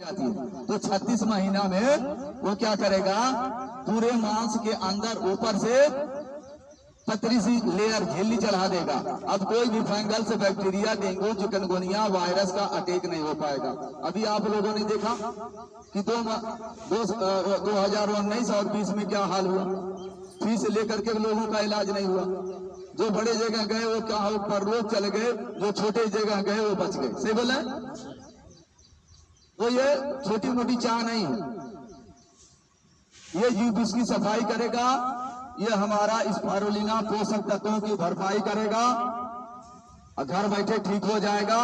जाती है। तो 36 महीना में वो क्या करेगा, पूरे मांस के अंदर ऊपर से पतली सी लेयर झिल्ली चढ़ा देगा। अब कोई भी फंगल से बैक्टीरिया, डेंगू, चिकनगुनिया वायरस का अटैक नहीं हो पाएगा। अभी आप लोगों ने देखा कि 2019 और 20 में क्या हाल हुआ, फीस लेकर के लोगों का इलाज नहीं हुआ। जो बड़े जगह गए वो क्या हो, पर रोग चल गए, जो छोटे जगह गए वो बच गए। सही बोले? तो ये छोटी मोटी चाह नहीं है, ये यूबिस की सफाई करेगा, ये हमारा स्पाइरुलिना पोषक तत्वों की भरपाई करेगा और घर बैठे ठीक हो जाएगा।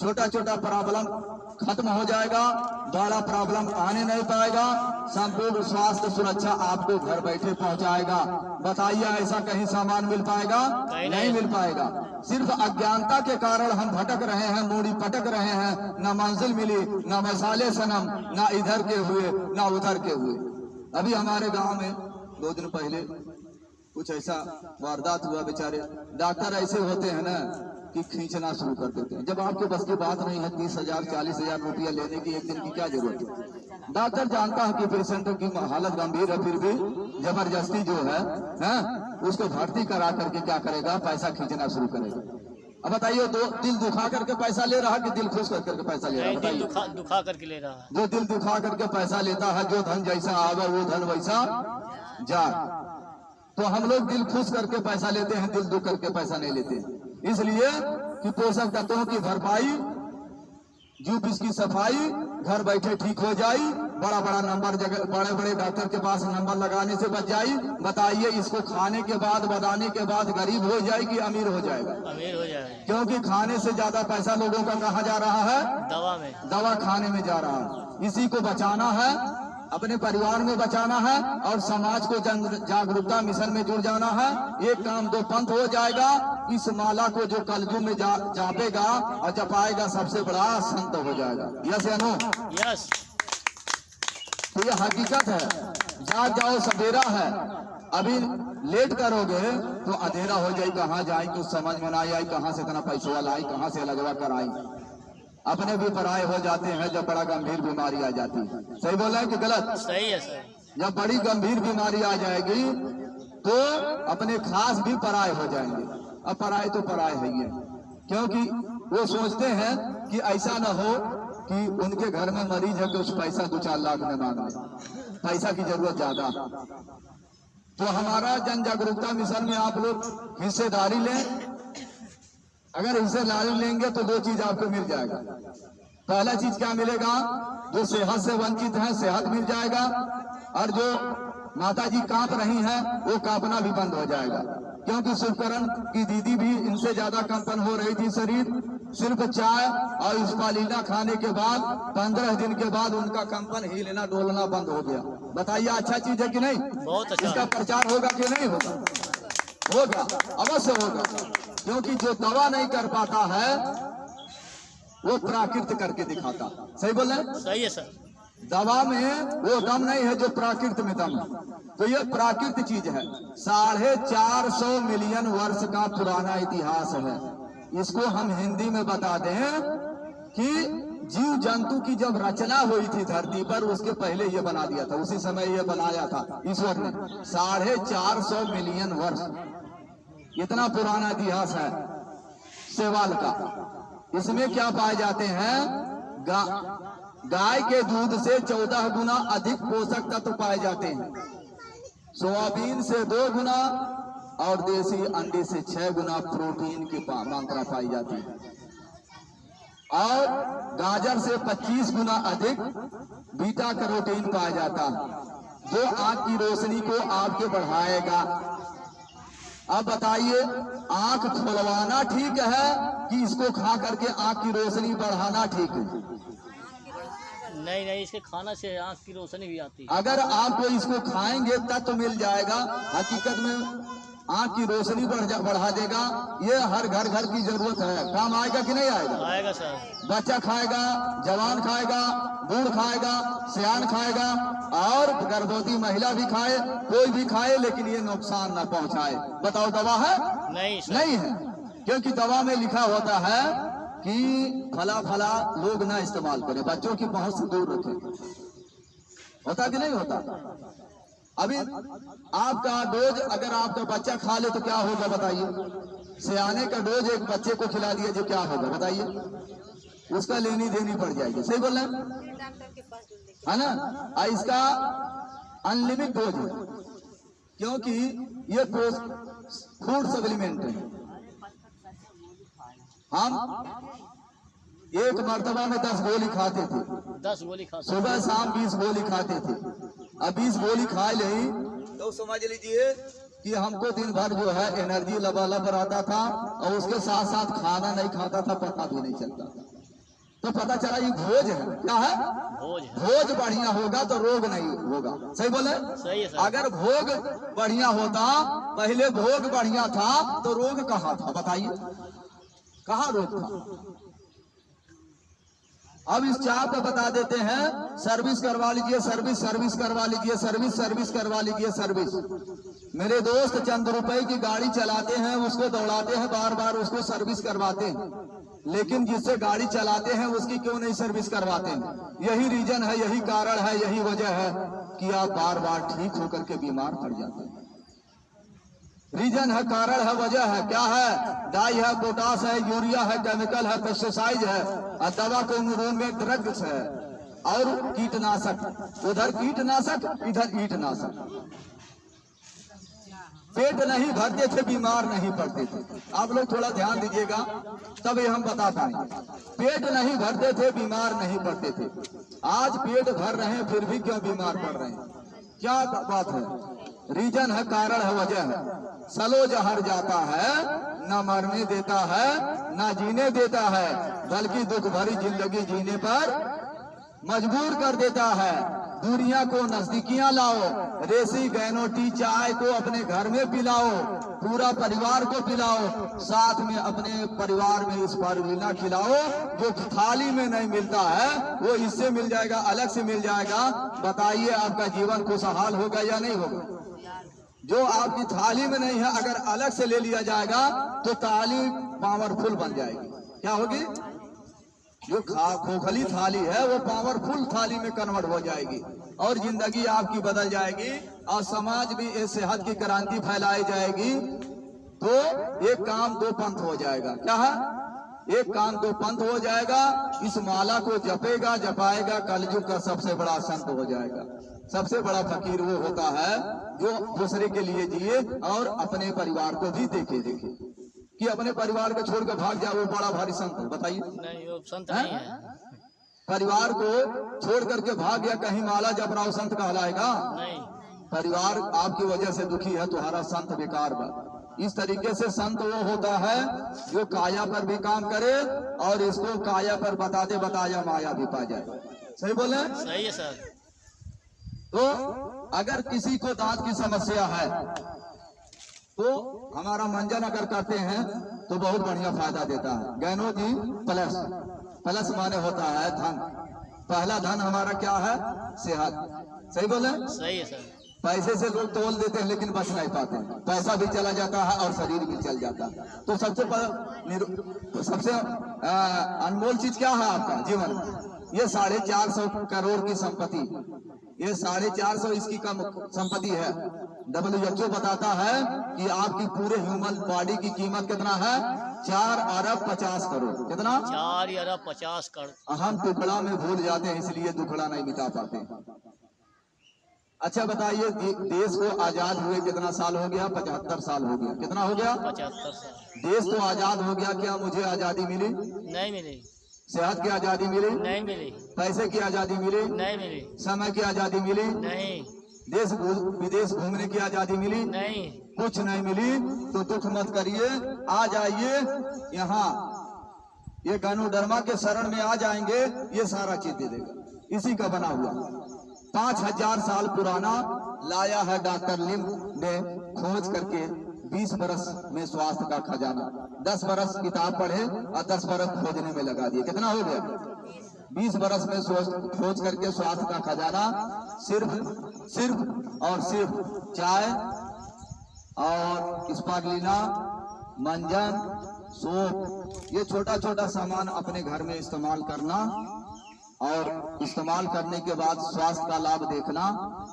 छोटा छोटा प्रॉब्लम खत्म हो जाएगा, बड़ा प्रॉब्लम आने नहीं पाएगा। संपूर्ण स्वास्थ्य सुरक्षा आपको घर बैठे पहुंचाएगा। बताइए ऐसा कहीं सामान मिल पाएगा? नहीं मिल पाएगा। सिर्फ अज्ञानता के कारण हम भटक रहे हैं, मूड़ी पटक रहे हैं, ना मंजिल मिली, ना मसाले सनम, ना इधर के हुए ना उधर के हुए। अभी हमारे गांव में 2 दिन पहले कुछ ऐसा वारदात हुआ। बेचारे डॉक्टर ऐसे होते हैं ना कि खींचना शुरू कर देते हैं। जब आपके बस की बात नहीं है 30,000 40,000 रुपया लेने की एक दिन की क्या जरूरत है? डॉक्टर जानता है कि पेशेंट की हालत गंभीर है, फिर भी जबरदस्ती जो है उसको भर्ती करा करके क्या करेगा, पैसा खींचना शुरू करेगा। अब बताइए, तो दिल दुखा करके पैसा ले रहा है कि दिल खुश करके पैसा ले रहा है? बताइए। दुखा करके ले रहा है। जो दिल दुखा करके पैसा लेता है, जो धन जैसा आवे वो धन वैसा जा। तो हम लोग दिल खुश करके पैसा लेते हैं, दिल दुख करके पैसा नहीं लेते। इसलिए कि पोषक तत्वों की भरपाई, जूब इसकी सफाई, घर बैठे ठीक हो जाई, बड़ा बड़ा नंबर जगह बड़े बड़े डॉक्टर के पास नंबर लगाने से बच जाई। बताइए, इसको खाने के बाद बताने के बाद गरीब हो जाए कि अमीर हो जाएगा? अमीर हो जाएगा। क्योंकि खाने से ज्यादा पैसा लोगों का कहाँ जा रहा है? दवा में, दवा खाने में जा रहा है। इसी को बचाना है, अपने परिवार में बचाना है और समाज को जागरूकता मिशन में जुड़ जाना है। एक काम 2 पंथ हो जाएगा। इस माला को जो कलजू में जापेगा और जपाएगा, सबसे बड़ा संत हो जाएगा। यस या नो? यस। तो ये हकीकत है। जाग जाओ, सवेरा है। अभी लेट करोगे तो अंधेरा हो जाए, कहाँ जाए कुछ समझ में ना आई, कहाँ से इतना पैसा लाई, कहाँ से लगवा कर आई। अपने भी पराये हो जाते हैं जब बड़ा गंभीर बीमारी आ जाती है। सही बोला है कि गलत? सही है सर। जब बड़ी गंभीर बीमारी आ जाएगी तो अपने खास भी पराये हो जाएंगे। अब पराये तो पराये है ही, क्योंकि वो सोचते हैं कि ऐसा न हो कि उनके घर में मरीज है, कुछ पैसा 2-4 लाख में मांग ले, पैसा की जरूरत ज्यादा। तो हमारा जन जागरूकता मिशन में आप लोग हिस्सेदारी लें। अगर हिस्सेदारी लेंगे तो 2 चीज आपको मिल जाएगा। पहला चीज क्या मिलेगा? जो सेहत से वंचित है, सेहत मिल जाएगा, और जो माता जी कांप रही हैं वो कांपना भी बंद हो जाएगा। क्योंकि शुभकरण की दीदी भी इनसे ज्यादा कंपन हो रही थी शरीर। सिर्फ चाय और स्पालिना खाने के बाद 15 दिन के बाद उनका कंपन हिलना डोलना बंद हो गया। बताइए, अच्छा चीज है कि नहीं? बहुत अच्छा। इसका प्रचार होगा कि नहीं होगा? होगा, अवश्य होगा। क्योंकि जो दवा नहीं कर पाता है वो प्राकृत करके दिखाता। सही बोले? सही है सर। दवा में वो दम नहीं है जो प्राकृत में दम है। तो ये प्राकृत चीज है। 450 मिलियन वर्ष का पुराना इतिहास है। इसको हम हिंदी में बता दें कि जीव जंतु की जब रचना हुई थी धरती पर, उसके पहले ये बना दिया था, उसी समय ये बनाया था ईश्वर ने। 450 मिलियन वर्ष, इतना पुराना इतिहास है सेवाल का। इसमें क्या पाए जाते हैं? गाय के दूध से 14 गुना अधिक पोषक तत्व पाए जाते हैं, सोयाबीन से 2 गुना और देसी अंडे से 6 गुना प्रोटीन की मात्रा पाई जाती है, और गाजर से 25 गुना अधिक बीटा कैरोटीन पाया जाता है, जो आंख की रोशनी को आपके बढ़ाएगा। अब बताइए, आंख खुलवाना ठीक है कि इसको खा करके आंख की रोशनी बढ़ाना ठीक है? नहीं नहीं, इसके खाना से आंख की रोशनी भी आती है। अगर आपको इसको खाएंगे तब तो मिल जाएगा। हकीकत में आंख की रोशनी बढ़ा देगा। ये हर घर घर की जरूरत है। काम आएगा कि नहीं आएगा? आएगा सर। बच्चा खाएगा, जवान खाएगा, बूढ़ खाएगा, सियान खाएगा, और गर्भवती महिला भी खाए, कोई भी खाए, लेकिन ये नुकसान न पहुंचाए। बताओ, दवा है? नहीं सर। नहीं है। क्योंकि दवा में लिखा होता है कि फला फला लोग ना इस्तेमाल करें, बच्चों की पहुंच से दूर रखें। होता कि नहीं होता? अभी आपका डोज अगर आपका बच्चा खा ले तो क्या होगा बताइए? सियाने का डोज एक बच्चे को खिला दिया जो क्या होगा बताइए? उसका लेनी देनी पड़ जाएगी। सही बोल रहे हैं, है ना? इसका अनलिमिटेड डोज है, क्योंकि ये फूड सप्लीमेंट है। हम एक मर्तबा में 10 गोली खाते थे, 10 गोली खा सुबह शाम 20 गोली खाते थे। अब 20 गोली खा ले तो समझ लीजिए कि हमको दिन भर जो है एनर्जी लबालब आता था, और उसके साथ साथ खाना नहीं खाता था, पता भी नहीं चलता था। तो पता चला ये भोज है। क्या है? भोज है। भोज बढ़िया होगा तो रोग नहीं होगा। सही बोले? सही है सर। अगर भोग बढ़िया होता, पहले भोग बढ़िया था तो रोग कहाँ था बताइए? कहाँ रोग था? अब इस चाप पे बता देते हैं, सर्विस करवा लीजिए, सर्विस करवा लीजिए, सर्विस करवा लीजिए, सर्विस। मेरे दोस्त चंद रुपए की गाड़ी चलाते हैं, उसको दौड़ाते हैं, बार बार उसको सर्विस करवाते हैं, लेकिन जिससे गाड़ी चलाते हैं उसकी क्यों नहीं सर्विस करवाते हैं? यही रीजन है, यही कारण है, यही वजह है कि आप बार बार ठीक होकर के बीमार पड़ जाते हैं। रीजन है, कारण है, वजह है। क्या है? डाई है, पोटास है, यूरिया है, केमिकल है, पेस्टिसाइड है, और दवा को में ड्रग्स है, और कीटनाशक। उधर कीटनाशक, इधर कीटनाशक। पेट नहीं भरते थे, बीमार नहीं पड़ते थे। आप लोग थोड़ा ध्यान दीजिएगा तब ये हम बता पाएंगे। पेट नहीं भरते थे, बीमार नहीं पड़ते थे। आज पेट भर रहे हैं फिर भी क्यों बीमार पड़ रहे हैं? क्या बात है? रीजन है, कारण है, वजह है। सलो जहर जाता है, ना मरने देता है, ना जीने देता है, बल्कि दुख भरी जिंदगी जीने पर मजबूर कर देता है। दूरियां को नजदीकियां लाओ, रेसी गैनो टी चाय को अपने घर में पिलाओ, पूरा परिवार को पिलाओ, साथ में अपने परिवार में इस स्पारुलिना खिलाओ। जो थाली में नहीं मिलता है वो इससे मिल जाएगा, अलग से मिल जाएगा। बताइए आपका जीवन खुशहाल होगा या नहीं होगा? जो आपकी थाली में नहीं है, अगर अलग से ले लिया जाएगा तो थाली पावरफुल बन जाएगी। क्या होगी? जो खोखली थाली है वो पावरफुल थाली में कन्वर्ट हो जाएगी, और जिंदगी आपकी बदल जाएगी, और समाज में इस सेहत की क्रांति फैलाई जाएगी। तो एक काम दो पंथ हो जाएगा। क्या है? एक काम दो पंथ हो जाएगा। इस माला को जपेगा, जपाएगा, कलयुग का सबसे बड़ा संत हो जाएगा। सबसे बड़ा फकीर वो होता है जो दूसरे के लिए जिए और अपने परिवार को भी देखे। कि अपने परिवार को छोड़कर भाग जाए वो बड़ा भारी संत है? बताइए। नहीं, वो संत नहीं है। परिवार को छोड़ करके भाग गया, कहीं माला जप रहा हो, संत कहलाएगा? नहीं। परिवार आपकी वजह से दुखी है, तुम्हारा संत बेकार बा। इस तरीके से संत वो होता है जो काया पर भी काम करे और इसको काया पर बताते बताया माया भी पा जाए। सही बोले? सही है सर। तो अगर किसी को दांत की समस्या है तो हमारा मंजन अगर करते हैं तो बहुत बढ़िया फायदा देता है। गैनो जी प्लस, प्लस माने होता है धन। पहला धन हमारा क्या है? सेहत। सही बोले? सही है सर। पैसे से लोग तोल देते हैं लेकिन बच नहीं पाते हैं। पैसा भी चला जाता है और शरीर भी चल जाता है। तो सबसे अनमोल चीज क्या है आपका जीवन? ये 450 करोड़ की संपत्ति, ये 450 इसकी कम संपत्ति है। WHO बताता है कि आपकी पूरे ह्यूमन बॉडी की कीमत कितना है? 4 अरब 50 करोड़। कितना? 4 अरब 50 करोड़। हम टुकड़ा में भूल जाते हैं, इसलिए दुखड़ा नहीं मिटा पाते। अच्छा बताइए, देश को आजाद हुए कितना साल हो गया? 75 साल हो गया। कितना हो गया? 75 साल। देश तो आजाद हो गया, क्या मुझे आजादी मिली? नहीं मिली। सेहत की आजादी मिली? नहीं मिली। पैसे की आजादी मिली? नहीं मिली। समय की आजादी मिली? नहीं। देश विदेश घूमने की आजादी मिली? नहीं। कुछ नहीं मिली। तो दुख मत करिए, आ जाइए यहाँ, ये गैनोडर्मा के शरण में आ जाएंगे, ये सारा चीज दे देगा। इसी का बना हुआ 5000 साल पुराना लाया है डॉक्टर लिम ने खोज करके। 20 बरस में स्वास्थ्य का खजाना, 10 बरस किताब पढ़े और 10 बरस खोजने में लगा दिए। कितना हो गया? 20 बरस में खोज करके स्वास्थ्य का खजाना। सिर्फ और सिर्फ चाय और स्पारुलिना, मंजन, सोप, ये छोटा छोटा सामान अपने घर में इस्तेमाल करना और इस्तेमाल करने के बाद स्वास्थ्य का लाभ देखना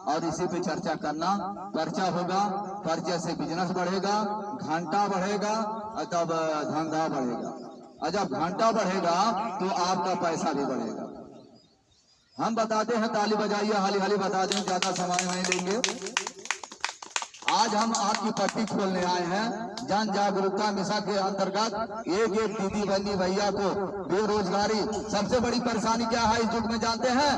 और इसी पे चर्चा करना। पर्चा होगा, पर्चे से बिजनेस बढ़ेगा, घंटा बढ़ेगा और तब धंधा बढ़ेगा, और जब घंटा बढ़ेगा तो आपका पैसा भी बढ़ेगा। हम बताते हैं, ताली बजाइए, हाली हाली बता दें, ज्यादा समय नहीं लेंगे। आज हम आपकी पट्टी खोलने आए हैं जन जागरूकता मिशन के अंतर्गत। एक एक दीदी बहनी भैया को बेरोजगारी, सबसे बड़ी परेशानी क्या है इस युग में जानते हैं?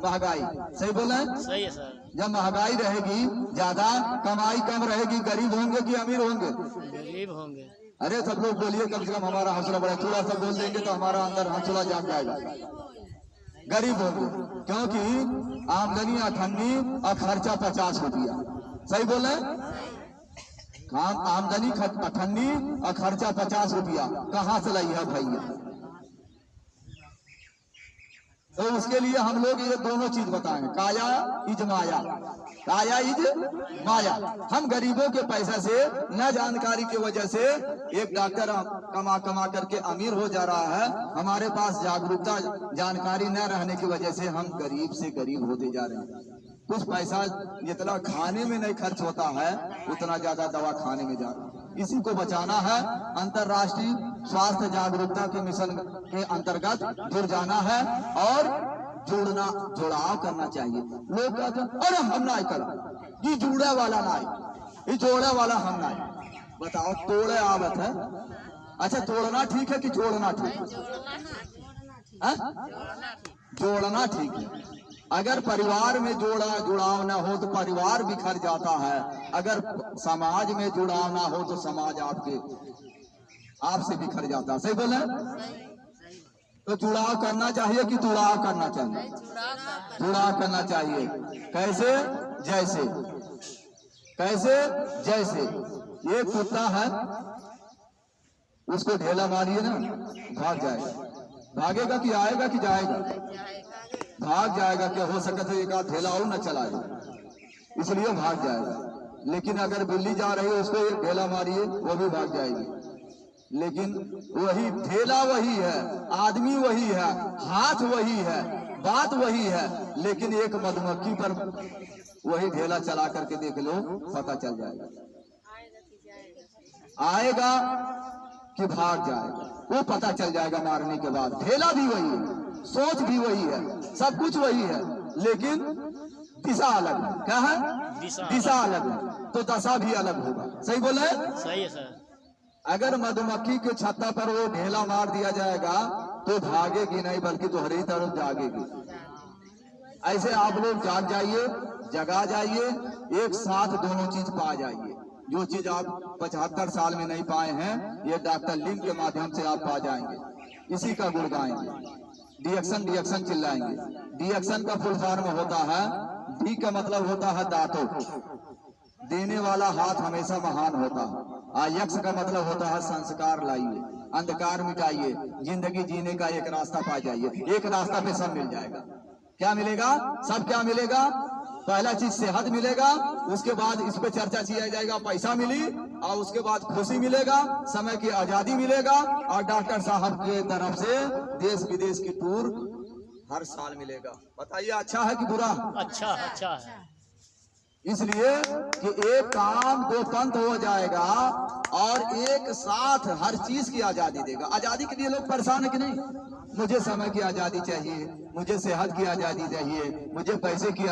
महंगाई। सही बोले? सही है सर। जब महंगाई रहेगी ज्यादा, कमाई कम रहेगी, गरीब होंगे कि अमीर होंगे? गरीब होंगे। अरे सब लोग बोलिए, कम से कम हमारा हौसला बढ़े। थोड़ा सा बोल देंगे तो हमारा अंदर हौसला जाग जाएगा। गरीब होंगे क्योंकि आमदनी 98 और खर्चा 50 रुपया। सही बोले? आमदनी 98 और खर्चा 50 रुपया कहाँ से लाई है भैया? तो उसके लिए हम लोग ये दोनों चीज बताएंगे, काया इज माया, काया इज माया। हम गरीबों के पैसा से, न जानकारी की वजह से एक डॉक्टर कमा कमा करके अमीर हो जा रहा है। हमारे पास जागरूकता जानकारी न रहने की वजह से हम गरीब से गरीब होते जा रहे हैं। कुछ पैसा जितना खाने में नहीं खर्च होता है उतना ज्यादा दवा खाने में जा रहा है। इसी को बचाना है। अंतर्राष्ट्रीय स्वास्थ्य जागरूकता के मिशन के अंतर्गत जुड़ जाना है और जुड़ाव करना चाहिए। लोग कहते हैं अरे हम ना कर, ये जुड़े वाला ना, ये जोड़े वाला हम ना। बताओ, तोड़े आवत है? अच्छा, तोड़ना ठीक है कि जोड़ना ठीक है? जोड़ना ठीक है। अगर परिवार में जुड़ाव न हो तो परिवार बिखर जाता है। अगर समाज में जुड़ाव ना हो तो समाज आपसे बिखर जाता है। सही बोले? तो जुड़ाव करना चाहिए कि जुड़ाव करना चाहिए? जुड़ाव करना चाहिए। कैसे? जैसे। कैसे? जैसे एक कुत्ता है, उसको ढेला मारिए ना, भाग जाएगा। भागेगा कि आएगा कि जाएगा? भाग जाएगा। क्या हो सकता है एक आध ढेला और न चला जाए, इसलिए भाग जाएगा। लेकिन अगर बिल्ली जा रही है, उसको एक ढेला मारिए, वो भी भाग जाएगी। लेकिन वही ढेला वही है, आदमी वही है, हाथ वही है, बात वही है, लेकिन एक मधुमक्खी पर वही ढेला चला करके देख लो, पता चल जाएगा आएगा कि भाग जाएगा। वो पता चल जाएगा मारने के बाद। ढेला भी वही है, सोच भी वही है, सब कुछ वही है, लेकिन दिशा अलग है। क्या है? दिशा अलग है, तो दशा भी अलग होगा। सही बोले? सही है सर। अगर मधुमक्खी के छत्ता पर वो ढेला मार दिया जाएगा तो भागेगी नहीं, बल्कि दोहरी तरफ जागेगी। ऐसे आप लोग जाग जाइए, जगा जाइए, एक साथ दोनों चीज पा जाइए। जो चीज आप 75 साल में नहीं पाए हैं, ये डॉक्टर लिंग के माध्यम से आप पा जाएंगे। इसी का गुण गाएंगे। डिएक्शन डिएक्शन चिल्लाएंगे। डिएक्शन का फुल फॉर्म होता है, डी का मतलब होता है दांतों, देने वाला हाथ हमेशा महान होता है। यक्ष का मतलब होता है संस्कार लाइए, अंधकार मिटाइए, जिंदगी जीने का एक रास्ता पा जाइए। एक रास्ता पे सब मिल जाएगा। क्या मिलेगा? सब क्या मिलेगा? पहला चीज सेहत मिलेगा, उसके बाद इस पे चर्चा किया जाएगा, पैसा मिली, और उसके बाद खुशी मिलेगा, समय की आजादी मिलेगा, और डॉक्टर साहब के तरफ से देश विदेश की टूर हर साल मिलेगा। बताइए अच्छा है कि बुरा? अच्छा है। इसलिए कि एक काम दो पंथ हो जाएगा और एक साथ हर चीज की आजादी देगा। आजादी के लिए लोग परेशान है कि नहीं? मुझे समय की आजादी चाहिए, मुझे सेहत की आजादी चाहिए, मुझे पैसे की